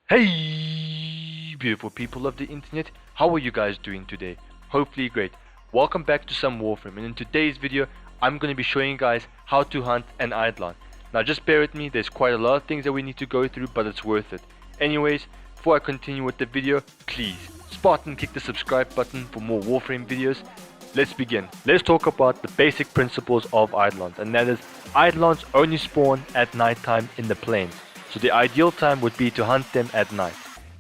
Hey, beautiful people of the internet, how are you guys doing today? Hopefully great. Welcome back to some Warframe, and in today's video, I'm going to be showing you guys how to hunt an Eidolon. Now just bear with me, there's quite a lot of things that we need to go through, but it's worth it. Anyways, before I continue with the video, please, Spartan click the subscribe button for more Warframe videos. Let's begin. Let's talk about the basic principles of Eidolons, and that is, Eidolons only spawn at nighttime in the plains. So the ideal time would be to hunt them at night.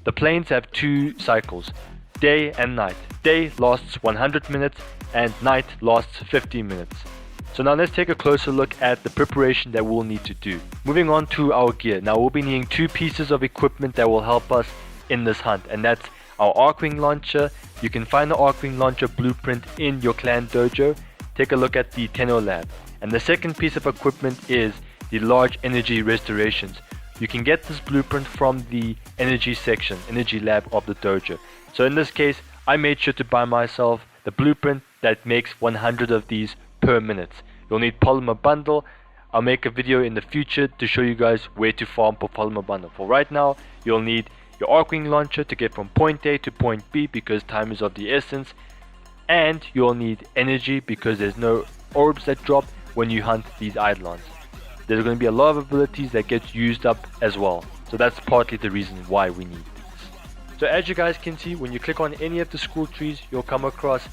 The plains have two cycles, day and night. Day lasts 100 minutes and night lasts 15 minutes. So now let's take a closer look at the preparation that we'll need to do. Moving on to our gear. Now we'll be needing two pieces of equipment that will help us in this hunt, and that's our Arcwing launcher. You can find the Arcwing launcher blueprint in your clan dojo. Take a look at the Tenno lab. And the second piece of equipment is the large energy restorations. You can get this blueprint from the energy section, energy lab of the dojo. So in this case, I made sure to buy myself the blueprint that makes 100 of these per minute. You'll need polymer bundle. I'll make a video in the future to show you guys where to farm for polymer bundle. For right now, you'll need your Arcwing launcher to get from point A to point B because time is of the essence. And you'll need energy because there's no orbs that drop when you hunt these Eidolons. There's going to be a lot of abilities that get used up as well. So that's partly the reason why we need these. So as you guys can see, when you click on any of the school trees, you'll come across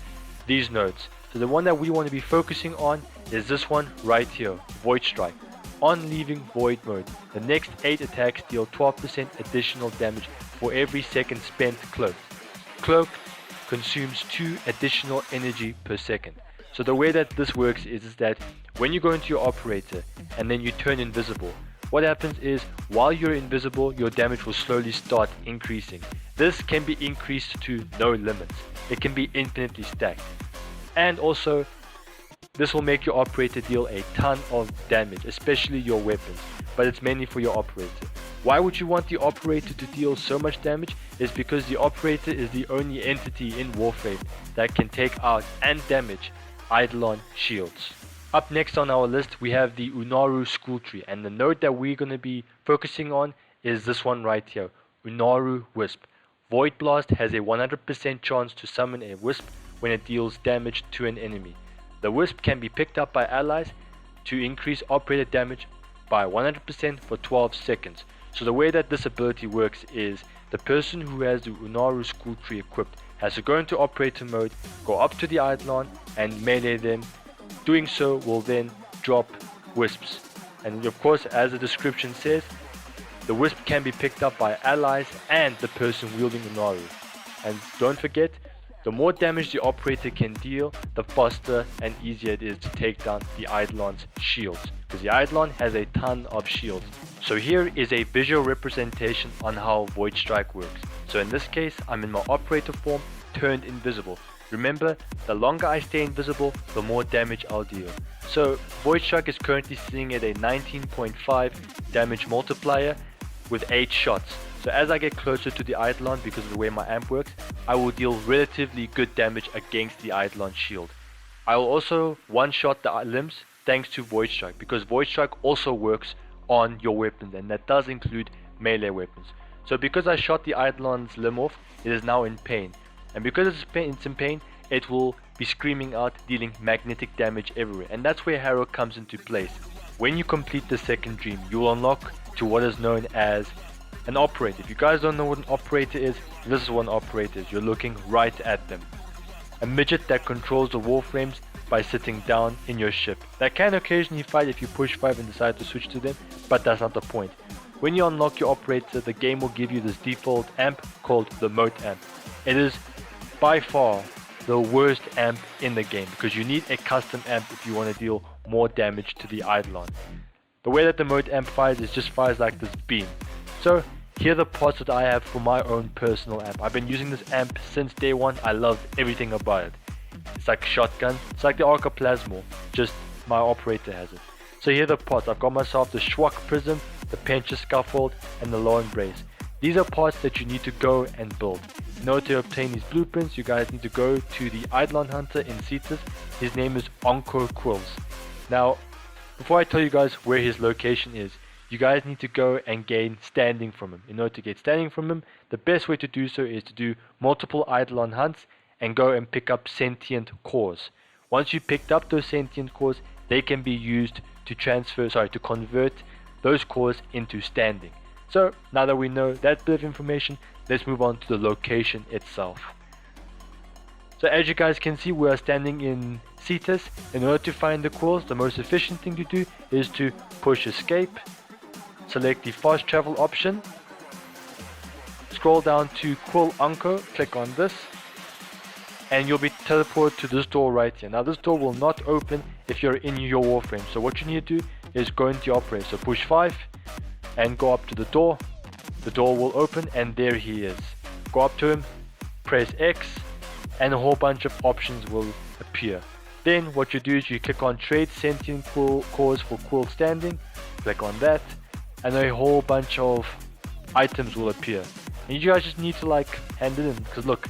these nodes. So the one that we want to be focusing on is this one right here, Void Strike. On leaving Void mode, the next 8 attacks deal 12% additional damage for every second spent cloaked. Cloaked consumes 2 additional energy per second. So the way that this works is that when you go into your operator and then you turn invisible, what happens is while you're invisible, your damage will slowly start increasing. This can be increased to no limits. It can be infinitely stacked. And also, this will make your operator deal a ton of damage, especially your weapons, but it's mainly for your operator. Why would you want the operator to deal so much damage? Is because the operator is the only entity in Warframe that can take out and damage Eidolon shields. Up next on our list we have the Unaru school tree, and the node that we're going to be focusing on is this one right here, Unaru Wisp. Void Blast has a 100% chance to summon a Wisp when it deals damage to an enemy. The Wisp can be picked up by allies to increase operator damage by 100% for 12 seconds. So the way that this ability works is the person who has the Unaru school tree equipped has to go into operator mode, go up to the Eidolon and melee them. Doing so will then drop wisps. And of course, as the description says, the wisp can be picked up by allies and the person wielding Unaru. And don't forget, the more damage the operator can deal, the faster and easier it is to take down the Eidolon's shields, because the Eidolon has a ton of shields. So here is a visual representation on how Void Strike works. So in this case, I'm in my operator form, turned invisible. Remember, the longer I stay invisible, the more damage I'll deal. So Void Strike is currently sitting at a 19.5 damage multiplier with 8 shots. So as I get closer to the Eidolon, because of the way my amp works, I will deal relatively good damage against the Eidolon shield. I will also one-shot the limbs thanks to Void Strike, because Void Strike also works on your weapons, and that does include melee weapons. So because I shot the Eidolon's limb off, it is now in pain. And because it's in pain, it will be screaming out, dealing magnetic damage everywhere. And that's where Harrow comes into place. When you complete the second dream, you will unlock to what is known as an operator. If you guys don't know what an operator is, this is what an operator is. You're looking right at them. A midget that controls the warframes by sitting down in your ship. That can occasionally fight if you push 5 and decide to switch to them, but that's not the point. When you unlock your operator, the game will give you this default amp called the Moat amp. It is by far the worst amp in the game, because you need a custom amp if you want to deal more damage to the Eidolon. The way that the Moat amp fires is just fires like this beam. So here are the parts that I have for my own personal amp. I've been using this amp since day one. I love everything about it. It's like a shotgun, it's like the Arca Plasma, just my operator has it. So here are the parts. I've got myself the Schwak Prism, the Pencher Scaffold and the Law Embrace. These are parts that you need to go and build. In order to obtain these blueprints, you guys need to go to the Eidolon Hunter in Cetus. His name is Onko Quills. Now, before I tell you guys where his location is, you guys need to go and gain standing from him. In order to get standing from him, the best way to do so is to do multiple Eidolon hunts and go and pick up sentient cores. Once you picked up those sentient cores, they can be used to convert those cores into standing. So now that we know that bit of information, let's move on to the location itself. So as you guys can see, we are standing in VECTIS. In order to find the cores, the most efficient thing to do is to push escape, select the fast travel option, scroll down to Quill Anchor, click on this, and you'll be teleported to this door right here. Now this door will not open if you're in your Warframe, so what you need to do is go into your operator. So push 5 and go up to the door. The door will open and there he is. Go up to him, press X, and a whole bunch of options will appear. Then what you do is you click on trade sentient cores for Quill standing, click on that, and a whole bunch of items will appear. And you guys just need to hand it in, because look,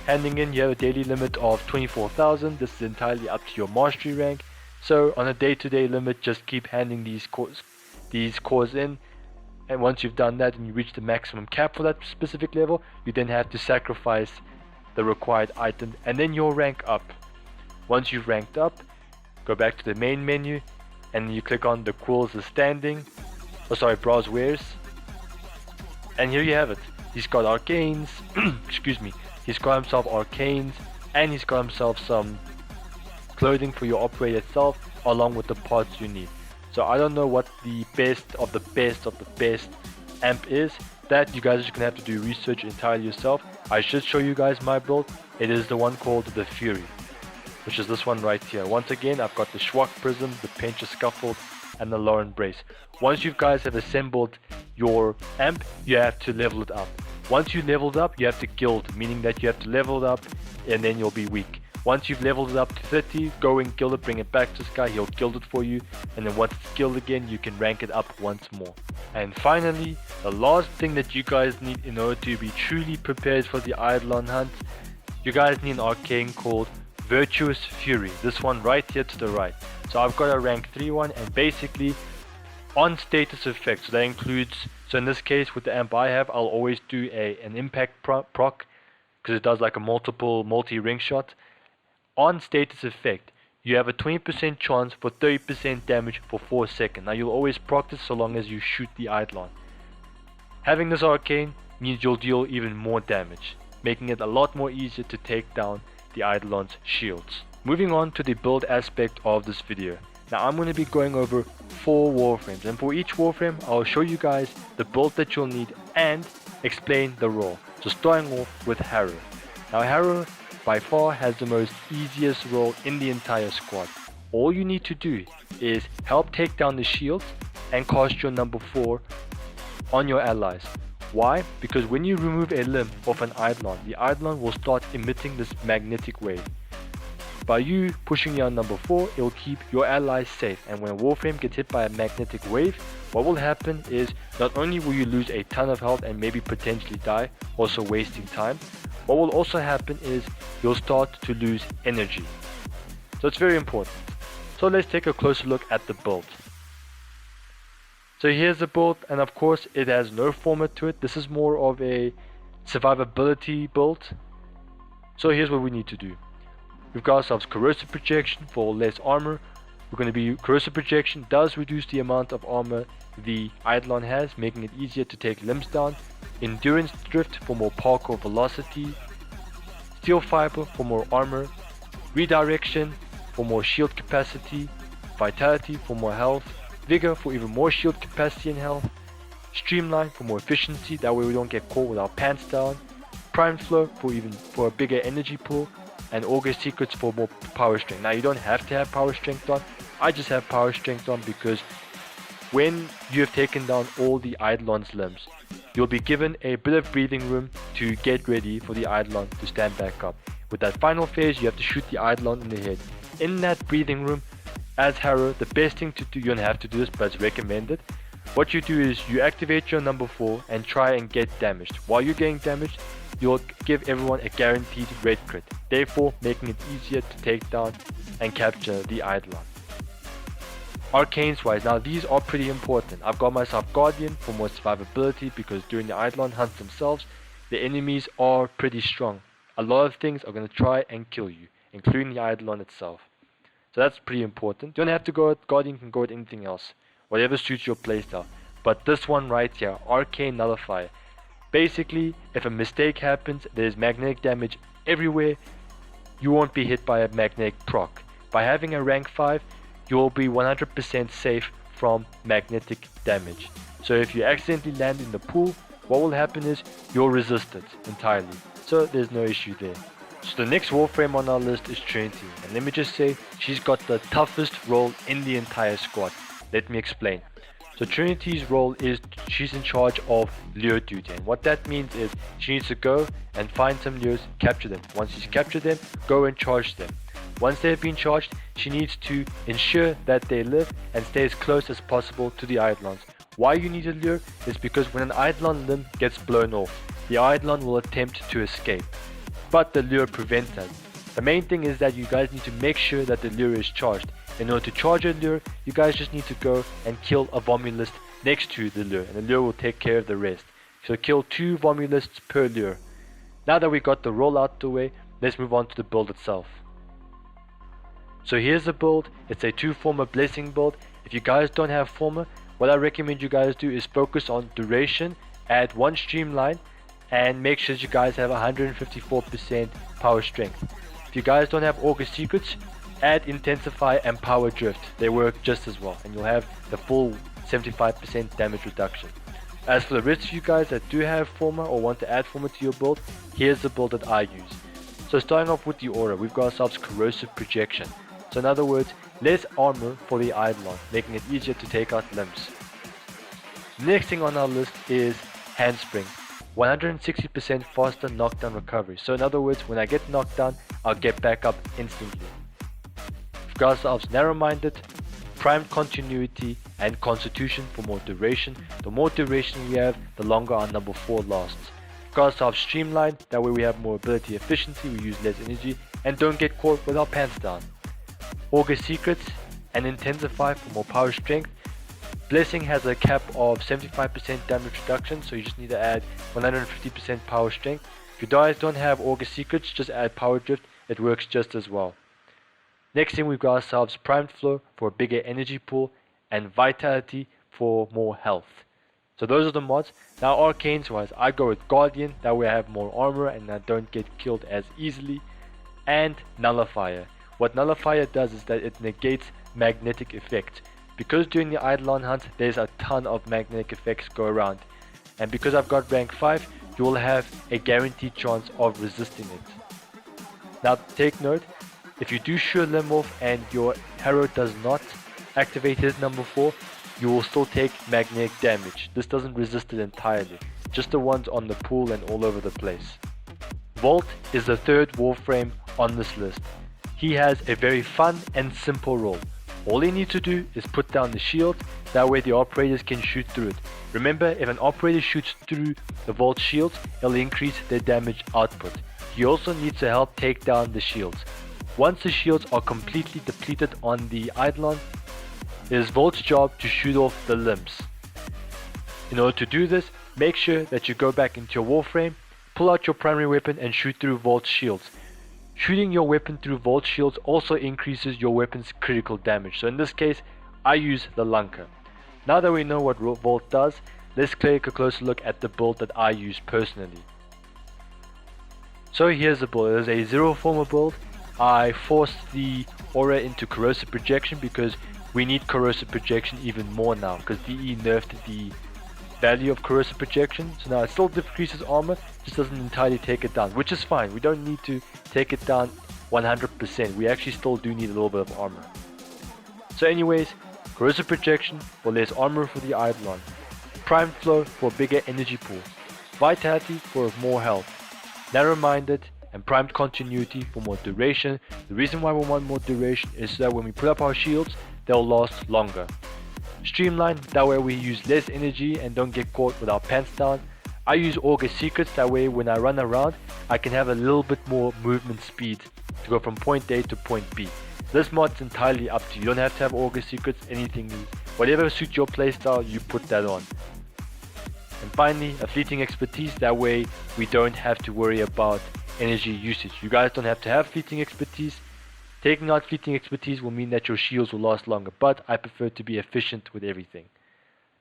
handing in, you have a daily limit of 24,000. This is entirely up to your mastery rank. So on a day-to-day limit, just keep handing these cores in. And once you've done that and you reach the maximum cap for that specific level, you then have to sacrifice the required item and then you'll rank up. Once you've ranked up, go back to the main menu and you click on the Quills as standing, browse wares, and here you have it. He's got arcanes, excuse me, he's got himself arcanes, and he's got himself some clothing for your operator itself along with the parts you need. So I don't know what the best of the best amp is. That you guys are just gonna have to do research entirely yourself. I should show you guys my build. It is the one called the Fury, which is this one right here. Once again, I've got the Schwach Prism, the Pincher Scaffold, and the Lauren Brace. Once you guys have assembled your amp, you have to level it up. Once you leveled up, you have to guild, meaning that you have to level it up and then you'll be weak. Once you've leveled it up to 30, go and guild it, bring it back to this guy, he'll guild it for you, and then once it's guilded again, you can rank it up once more. And finally, the last thing that you guys need in order to be truly prepared for the Eidolon hunt, you guys need an arcane called Virtuous Fury, this one right here to the right. So I've got a rank 3 one, and basically on status effect, so that includes, so in this case with the amp I have, I'll always do an impact proc, because it does like a multi-ring shot. On status effect, you have a 20% chance for 30% damage for 4 seconds. Now you'll always proc this so long as you shoot the Eidolon. Having this arcane means you'll deal even more damage, making it a lot more easier to take down the Eidolon's shields. Moving on to the build aspect of this video. Now I'm going to be going over 4 Warframes, and for each Warframe I'll show you guys the build that you'll need and explain the role. So starting off with Harrow. Now Harrow by far has the most easiest role in the entire squad. All you need to do is help take down the shields and cast your number 4 on your allies. Why? Because when you remove a limb of an Eidolon, the Eidolon will start emitting this magnetic wave. By you pushing your number 4, it will keep your allies safe, and when a Warframe gets hit by a magnetic wave, what will happen is not only will you lose a ton of health and maybe potentially die, also wasting time, what will also happen is you'll start to lose energy. So it's very important. So let's take a closer look at the build. So here's the build, and of course it has no format to it. This is more of a survivability build. So here's what we need to do. We've got ourselves corrosive projection for less armor. We're going to be corrosive projection does reduce the amount of armor the Eidolon has, making it easier to take limbs down. Endurance drift for more parkour velocity. Steel fiber for more armor. Redirection for more shield capacity. Vitality for more health. Vigor for even more shield capacity and health. Streamline for more efficiency, that way we don't get caught with our pants down. Prime flow for a bigger energy pool. And Augur Secrets for more power strength. Now you don't have to have power strength on. I just have power strength on because when you have taken down all the Eidolon's limbs, you'll be given a bit of breathing room to get ready for the Eidolon to stand back up. With that final phase, you have to shoot the Eidolon in the head. In that breathing room, as Harrow, the best thing to do, you don't have to do this, but it's recommended. What you do is you activate your number 4 and try and get damaged. While you're getting damaged, you'll give everyone a guaranteed red crit, therefore making it easier to take down and capture the Eidolon. Arcanes wise, now these are pretty important. I've got myself Guardian for more survivability because during the Eidolon hunts themselves, the enemies are pretty strong. A lot of things are going to try and kill you, including the Eidolon itself. So that's pretty important. You don't have to go with Guardian, you can go with anything else, whatever suits your playstyle. But this one right here, Arcane Nullifier. Basically, if a mistake happens, there's magnetic damage everywhere, you won't be hit by a magnetic proc. By having a rank 5, you will be 100% safe from magnetic damage. So if you accidentally land in the pool, what will happen is you'll resist it entirely. So there's no issue there. So the next Warframe on our list is Trinity. And let me just say, she's got the toughest role in the entire squad. Let me explain. So Trinity's role is she's in charge of lure duty, and what that means is she needs to go and find some lures, capture them. Once she's captured them, go and charge them. Once they've been charged, she needs to ensure that they live and stay as close as possible to the Eidolons. Why you need a lure is because when an Eidolon limb gets blown off, the Eidolon will attempt to escape, but the lure prevents that. The main thing is that you guys need to make sure that the lure is charged. In order to charge a lure, you guys just need to go and kill a Vomulist next to the lure, and the lure will take care of the rest. So kill 2 Vomulists per lure. Now that we got the roll out the way, let's move on to the build itself. So here's the build. It's a 2-former blessing build. If you guys don't have former, what I recommend you guys do is focus on duration, add 1 streamline, and make sure that you guys have 154% power strength. If you guys don't have August Secrets, add Intensify and Power Drift. They work just as well, and you'll have the full 75% damage reduction. As for the rest of you guys that do have former or want to add former to your build, here's the build that I use. So starting off with the aura, we've got ourselves Corrosive Projection. So in other words, less armor for the Eidolon, making it easier to take out limbs. Next thing on our list is Handspring. 160% faster knockdown recovery. So in other words, when I get knocked down, I'll get back up instantly. We've got ourselves Narrow-Minded, Primed Continuity, and Constitution for more duration. The more duration we have, the longer our number 4 lasts. We've got ourselves Streamlined, that way we have more ability efficiency, we use less energy, and don't get caught with our pants down. August Secrets and Intensify for more power strength. Blessing has a cap of 75% damage reduction, so you just need to add 150% power strength. If you guys don't have August Secrets, just add Power Drift, it works just as well. Next thing, we've got ourselves Primed Flow for a bigger energy pool, and Vitality for more health. So those are the mods. Now Arcanes wise, I go with Guardian, that way I have more armor and I don't get killed as easily, and Nullifier. What Nullifier does is that it negates magnetic effects. Because during the Eidolon hunt, there's a ton of magnetic effects go around. And because I've got rank 5, you will have a guaranteed chance of resisting it. Now take note, if you do shoot a limb off and your hero does not activate his number 4, you will still take magnetic damage. This doesn't resist it entirely, just the ones on the pool and all over the place. Volt is the 3rd Warframe on this list. He has a very fun and simple role. All you need to do is put down the shield, that way the operators can shoot through it. Remember, if an operator shoots through the Vault shields, it'll increase their damage output. He also needs to help take down the shields. Once the shields are completely depleted on the Eidolon, it is Vault's job to shoot off the limbs. In order to do this, make sure that you go back into your Warframe, pull out your primary weapon and shoot through Vault's shields. Shooting your weapon through Vault shields also increases your weapon's critical damage. So in this case, I use the Lunker. Now that we know what Vault does, let's take a closer look at the build that I use personally. So here's the build. It is a 0 former build. I forced the aura into Corrosive Projection because we need Corrosive Projection even more now, because DE nerfed the value of Corrosive Projection. So now it still decreases armor, just doesn't entirely take it down, which is fine. We don't need to take it down 100%. We actually still do need a little bit of armor. So anyways, Corrosive Projection for less armor for the Eidolon, Primed Flow for a bigger energy pool, Vitality for more health, Narrow-Minded and Primed Continuity for more duration. The reason why we want more duration is that when we put up our shields, they'll last longer. Streamline, that way we use less energy and don't get caught with our pants down. I use August Secrets, that way when I run around, I can have a little bit more movement speed to go from point A to point B. This mod's entirely up to you. You don't have to have Auger Secrets, anything. Whatever suits your playstyle, you put that on. And finally, a fleeting expertise, that way we don't have to worry about energy usage. You guys don't have to have fleeting expertise. Taking out fleeting expertise will mean that your shields will last longer, but I prefer to be efficient with everything.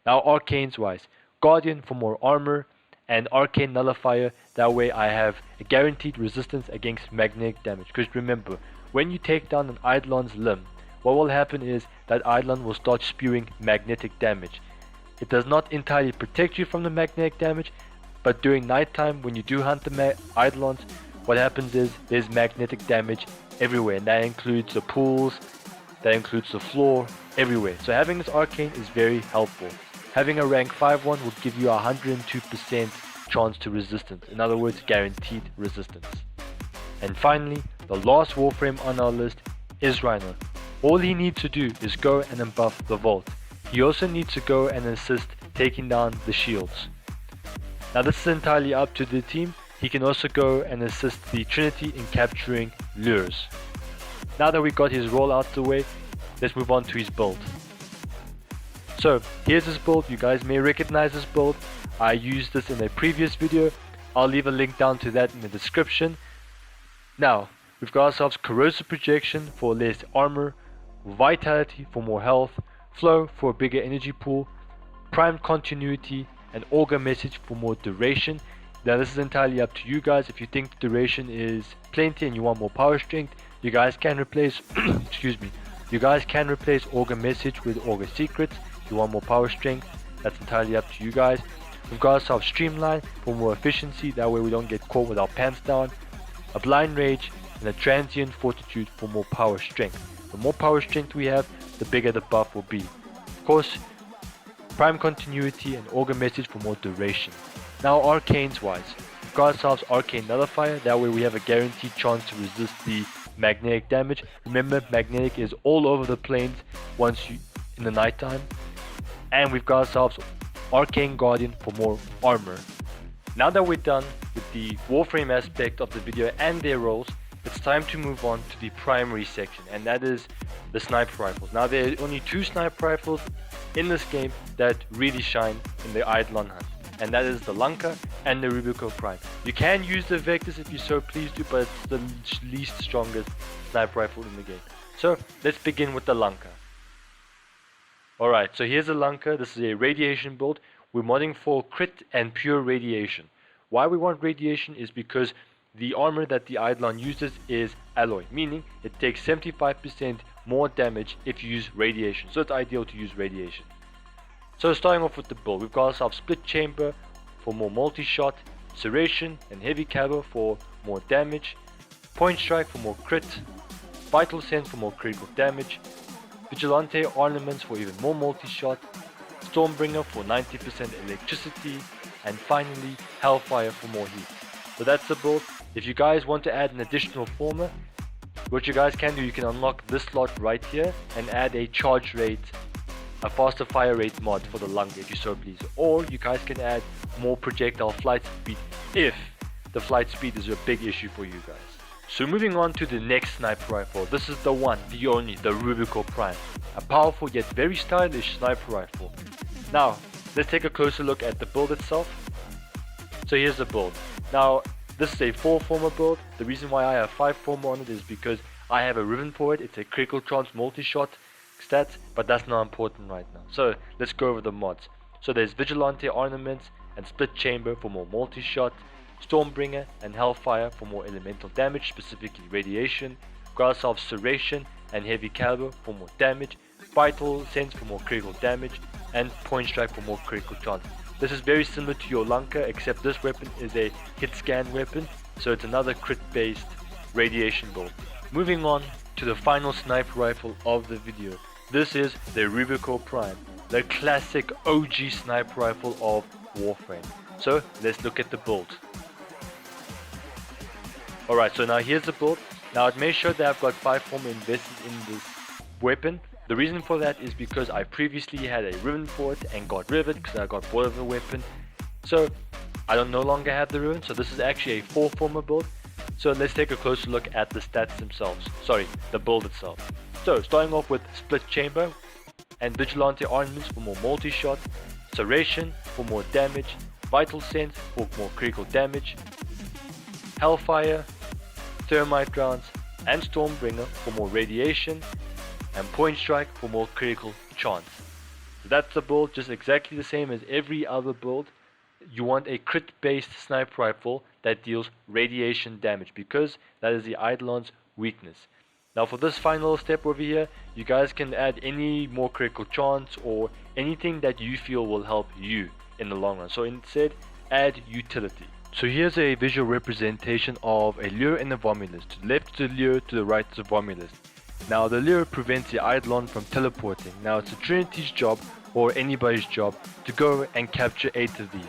Now arcanes wise, Guardian for more armor, and Arcane Nullifier, that way I have a guaranteed resistance against magnetic damage. Because remember, when you take down an Eidolon's limb, what will happen is that Eidolon will start spewing magnetic damage. It does not entirely protect you from the magnetic damage, but during nighttime when you do hunt the Eidolons, what happens is there's magnetic damage everywhere, and that includes the pools, that includes the floor, everywhere. So having this arcane is very helpful. Having a rank 5 one will give you a 102% chance to resistance, in other words guaranteed resistance. And finally, the last Warframe on our list is Rhino. All he needs to do is go and unbuff the vault. He also needs to go and assist taking down the shields. Now this is entirely up to the team. He can also go and assist the Trinity in capturing lures. Now that we got his role out the way, let's move on to his build. So here's his build. You guys may recognize this build. I used this in a previous video. I'll leave a link down to that in the description. Now we've got ourselves corrosive projection for less armor, vitality for more health, flow for a bigger energy pool, prime continuity, and auger message for more duration. Now this is entirely up to you guys. If you think the duration is plenty and you want more power strength, you guys can replace excuse me, you guys can replace auger message with auger secrets. If you want more power strength, that's entirely up to you guys. We've got ourselves streamline for more efficiency, that way we don't get caught with our pants down, a blind rage, and a transient fortitude for more power strength. The more power strength we have, the bigger the buff will be. Of course, prime continuity and auger message for more duration. Now arcanes wise, we've got ourselves arcane nullifier, that way we have a guaranteed chance to resist the magnetic damage. Remember, magnetic is all over the plains once you in the nighttime. And we've got ourselves arcane guardian for more armor. Now that we're done with the Warframe aspect of the video and their roles, it's time to move on to the primary section, and that is the sniper rifles. Now there are only two sniper rifles in this game that really shine in the Eidolon hunt, and that is the Lanka and the RUBICO Prime. You can use the VECTIS if you so please to, but it's the least strongest sniper rifle in the game. So let's begin with the Lanka. Alright, so here's the Lanka. This is a radiation build. We're modding for crit and pure radiation. Why we want radiation is because the armor that the Eidolon uses is alloy, meaning it takes 75% more damage if you use radiation. So it's ideal to use radiation. So starting off with the build, we've got ourselves split chamber for more multi-shot, serration and heavy caliber for more damage, point strike for more crit, vital sense for more critical damage, vigilante ornaments for even more multi-shot, stormbringer for 90% electricity, and finally hellfire for more heat. So that's the build. If you guys want to add an additional former, what you guys can do, you can unlock this slot right here and add a charge rate, a faster fire rate mod for the Lanka if you so please. Or you guys can add more projectile flight speed if the flight speed is a big issue for you guys. So moving on to the next sniper rifle, this is the one, the only, the RUBICO Prime. A powerful yet very stylish sniper rifle. Now, let's take a closer look at the build itself. So here's the build. Now, this is a 4 former build. The reason why I have 5 former on it is because I have a ribbon for it. It's a critical chance multi-shot stats, but that's not important right now. So let's go over the mods. So there's vigilante ornaments and split chamber for more multi-shot, stormbringer and hellfire for more elemental damage, specifically radiation, got ourselves serration and heavy caliber for more damage, vital sense for more critical damage, and point strike for more critical chance. This is very similar to your Lanka, except this weapon is a hit scan weapon, so it's another crit based radiation build. Moving on to the final sniper rifle of the video. This is the RUBICO Prime, the classic OG sniper rifle of Warframe. So let's look at the build. Alright, so now here's the build. Now it may show that I've got 5 former invested in this weapon. The reason for that is because I previously had a ribbon for it and got rid of it because I got bored of the weapon. So I don't no longer have the ribbon, so this is actually a 4 former build. So let's take a closer look at the stats themselves. Sorry, the build itself. So starting off with Split Chamber and Vigilante Armaments for more multi-shot, Serration for more damage, Vital Sense for more critical damage, Hellfire, Thermite Rounds, and Stormbringer for more radiation, and Point Strike for more critical chance. So that's the build, just exactly the same as every other build. You want a crit based sniper rifle that deals radiation damage because that is the Eidolon's weakness. Now for this final step over here, you guys can add any more critical chance or anything that you feel will help you in the long run. So instead, add utility. So here's a visual representation of a lure and a Vomulus. To the left is the lure, to the right is the Vomulus. Now the lure prevents the Eidolon from teleporting. Now it's the Trinity's job, or anybody's job, to go and capture 8 of these.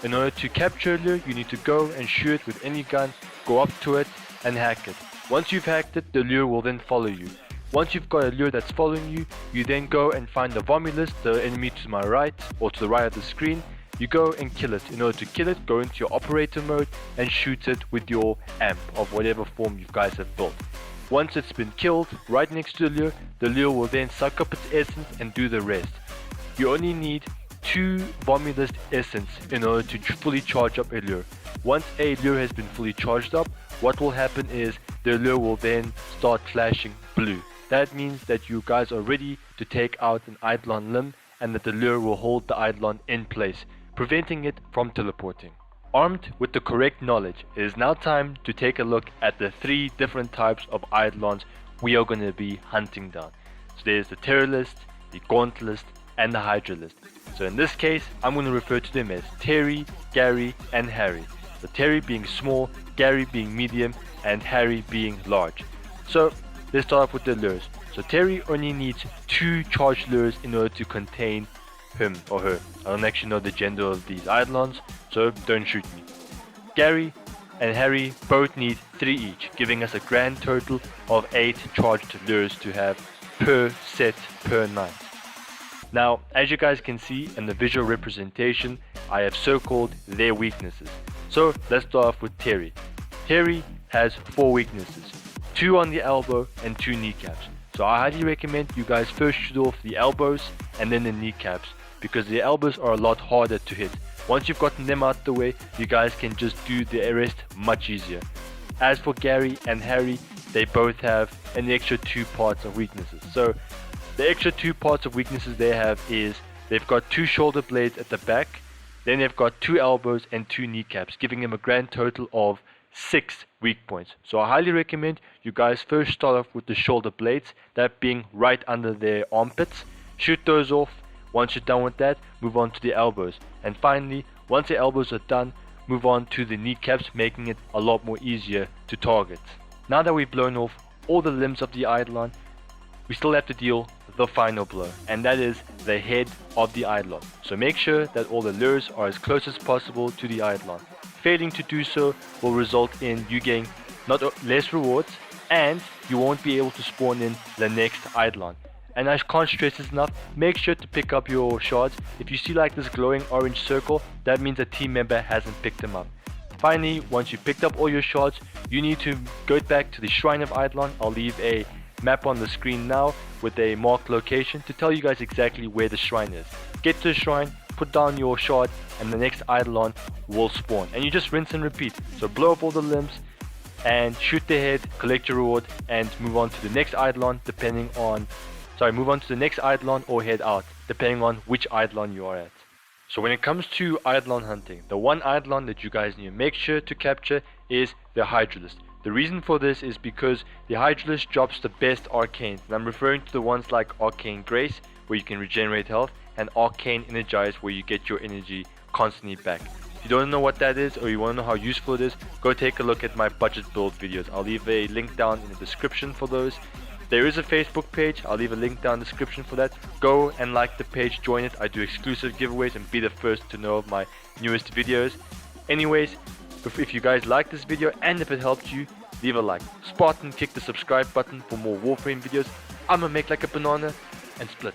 In order to capture a lure, you need to go and shoot it with any gun, go up to it and hack it. Once you've hacked it, the lure will then follow you. Once you've got a lure that's following you, you then go and find the Vomulus, the enemy to my right or to the right of the screen. You go and kill it. In order to kill it, go into your operator mode and shoot it with your amp of whatever form you guys have built. Once it's been killed, right next to the lure will then suck up its essence and do the rest. You only need 2 Vomulus essence in order to fully charge up a lure. Once a lure has been fully charged up, what will happen is the lure will then start flashing blue. That means that you guys are ready to take out an Eidolon limb and that the lure will hold the Eidolon in place, preventing it from teleporting. Armed with the correct knowledge, it is now time to take a look at the 3 different types of Eidolons we are going to be hunting down. So there's the Terrorist, the Gauntlist, and the Hydralist. So in this case, I'm going to refer to them as Terry, Gary, and Harry. So Terry being small, Gary being medium, and Harry being large. So let's start off with the lures. So Terry only needs 2 charged lures in order to contain him or her. I don't actually know the gender of these Eidolons, so don't shoot me. Gary and Harry both need 3 each, giving us a grand total of 8 charged lures to have per set per night. Now, as you guys can see in the visual representation, I have so-called their weaknesses. So let's start off with Terry. Terry has 4 weaknesses, 2 on the elbow and 2 kneecaps. So I highly recommend you guys first shoot off the elbows and then the kneecaps, because the elbows are a lot harder to hit. Once you've gotten them out the way, you guys can just do the rest much easier. As for Gary and Harry, they both have an extra 2 parts of weaknesses. So the extra 2 parts of weaknesses they have is they've got 2 shoulder blades at the back, then they've got 2 elbows and 2 kneecaps, giving them a grand total of 6 weak points. So I highly recommend you guys first start off with the shoulder blades, that being right under their armpits. Shoot those off. Once you're done with that, move on to the elbows. And finally, once the elbows are done, move on to the kneecaps, making it a lot more easier to target. Now that we've blown off all the limbs of the Eidolon, we still have to deal the final blow, and that is the head of the Eidolon. So make sure that all the lures are as close as possible to the Eidolon. Failing to do so will result in you getting not less rewards, and you won't be able to spawn in the next Eidolon. And I can't stress this enough, make sure to pick up your shards. If you see like this glowing orange circle, that means a team member hasn't picked them up. Finally, once you picked up all your shards, you need to go back to the Shrine of Eidolon. I'll leave a map on the screen now with a marked location to tell you guys exactly where the shrine is. Get to the shrine, put down your shard, and the next Eidolon will spawn. And you just rinse and repeat. So blow up all the limbs and shoot the head, collect your reward, and move on to the next Eidolon move on to the next Eidolon or head out, depending on which Eidolon you are at. So when it comes to Eidolon hunting, the one Eidolon that you guys need to make sure to capture is the Hydralist. The reason for this is because the Hydralist drops the best arcanes, and I'm referring to the ones like Arcane Grace, where you can regenerate health, and Arcane Energize, where you get your energy constantly back. If you don't know what that is, or you want to know how useful it is, go take a look at my budget build videos. I'll leave a link down in the description for those. There is a Facebook page, I'll leave a link down in the description for that. Go and like the page, join it. I do exclusive giveaways and be the first to know of my newest videos. Anyways, if you guys like this video and if it helped you, leave a like. Spartan, kick the subscribe button for more Warframe videos. I'ma make like a banana and split.